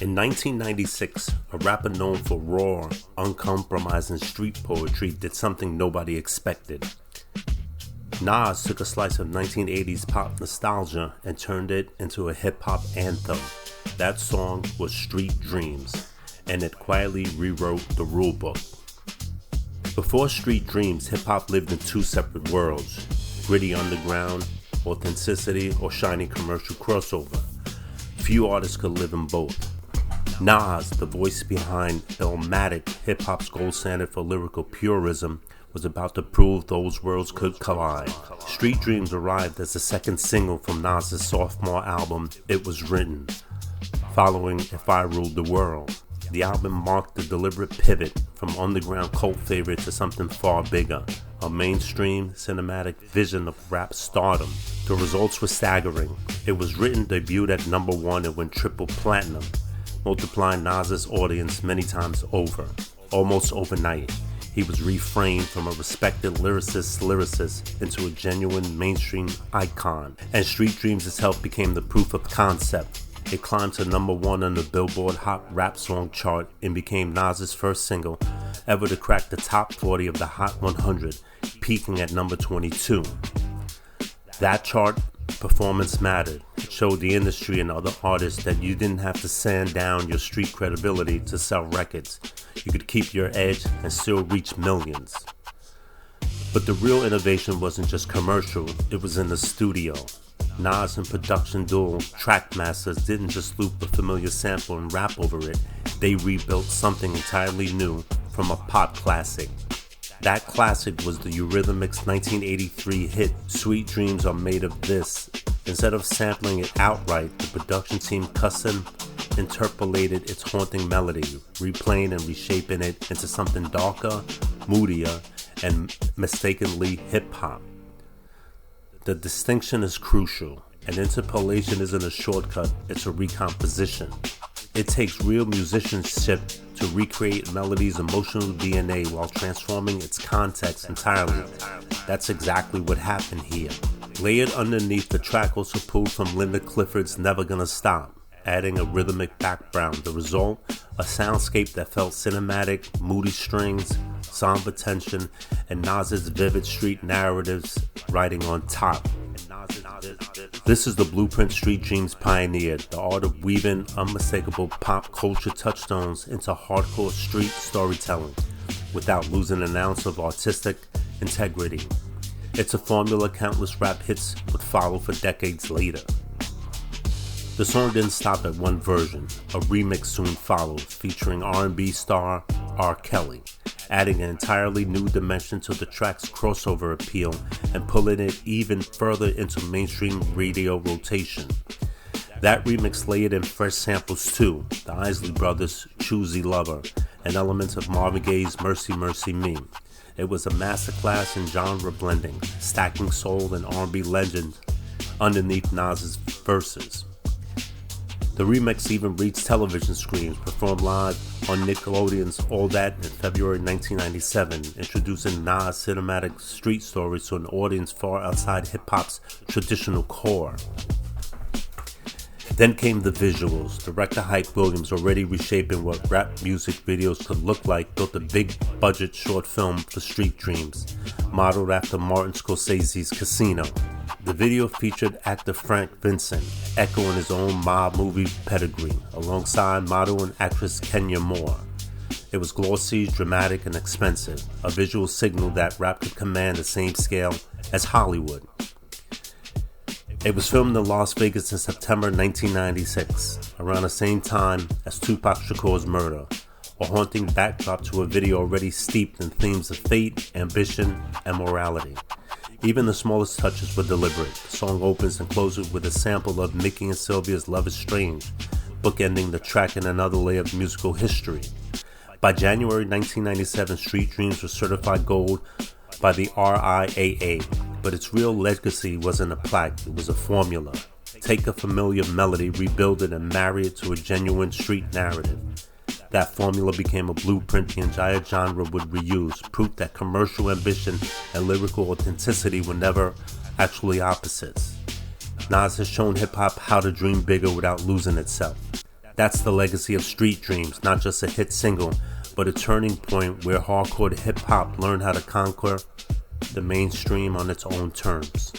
In 1996, a rapper known for raw, uncompromising street poetry did something nobody expected. Nas took a slice of 1980s pop nostalgia and turned it into a hip-hop anthem. That song was Street Dreams, and it quietly rewrote the rulebook. Before Street Dreams, hip-hop lived in two separate worlds: gritty underground, authenticity, or shiny commercial crossover. Few artists could live in both. Nas, the voice behind Illmatic, hip-hop's gold standard for lyrical purism, was about to prove those worlds could collide. Street Dreams arrived as the second single from Nas's sophomore album, It Was Written, following If I Ruled the World. The album marked the deliberate pivot from underground cult favorite to something far bigger, a mainstream cinematic vision of rap stardom. The results were staggering. It Was Written debuted at number 1 and went triple platinum, multiplying Nas's audience many times over. Almost overnight, he was reframed from a respected lyricist into a genuine mainstream icon, and Street Dreams itself became the proof of concept. It climbed to number 1 on the Billboard Hot Rap Song chart and became Nas's first single ever to crack the top 40 of the Hot 100, peaking at number 22. That chart performance mattered. It showed the industry and other artists that you didn't have to sand down your street credibility to sell records. You could keep your edge and still reach millions. But the real innovation wasn't just commercial, it was in the studio. Nas and production duo Trackmasters didn't just loop a familiar sample and rap over it, they rebuilt something entirely new from a pop classic. That classic was the Eurythmics' 1983 hit, Sweet Dreams Are Made of This. Instead of sampling it outright, the production team custom interpolated its haunting melody, replaying and reshaping it into something darker, moodier, and mistakenly hip-hop. The distinction is crucial. An interpolation isn't a shortcut, it's a recomposition. It takes real musicianship to recreate melody's emotional DNA while transforming its context entirely. That's exactly what happened here. Layered underneath, the track also pulled from Linda Clifford's Never Gonna Stop, adding a rhythmic background. The result, a soundscape that felt cinematic, moody strings, somber tension, and Nas's vivid street narratives riding on top. This is the blueprint Street Dreams pioneered, the art of weaving unmistakable pop culture touchstones into hardcore street storytelling without losing an ounce of artistic integrity. It's a formula countless rap hits would follow for decades later. The song didn't stop at one version. A remix soon followed, featuring R&B star R. Kelly, adding an entirely new dimension to the track's crossover appeal and pulling it even further into mainstream radio rotation. That remix layered in fresh samples too, the Isley Brothers' Choosy Lover, and elements of Marvin Gaye's Mercy Mercy Me. It was a masterclass in genre blending, stacking soul and R&B legend underneath Nas's verses. The remix even reached television screens, performed live on Nickelodeon's All That in February 1997, introducing Nas' cinematic street stories to an audience far outside hip-hop's traditional core. Then came the visuals. Director Hype Williams, already reshaping what rap music videos could look like, built a big-budget short film for Street Dreams, modeled after Martin Scorsese's Casino. The video featured actor Frank Vincent, echoing his own mob movie pedigree, alongside model and actress Kenya Moore. It was glossy, dramatic, and expensive, a visual signal that rap could command the same scale as Hollywood. It was filmed in Las Vegas in September 1996, around the same time as Tupac Shakur's murder, a haunting backdrop to a video already steeped in themes of fate, ambition, and morality. Even the smallest touches were deliberate. The song opens and closes with a sample of Mickey and Sylvia's Love is Strange, bookending the track in another layer of musical history. By January 1997, Street Dreams was certified gold by the RIAA, but its real legacy wasn't a plaque, it was a formula. Take a familiar melody, rebuild it, and marry it to a genuine street narrative. That formula became a blueprint the entire genre would reuse, proof that commercial ambition and lyrical authenticity were never actually opposites. Nas has shown hip-hop how to dream bigger without losing itself. That's the legacy of Street Dreams, not just a hit single, but a turning point where hardcore hip-hop learned how to conquer the mainstream on its own terms.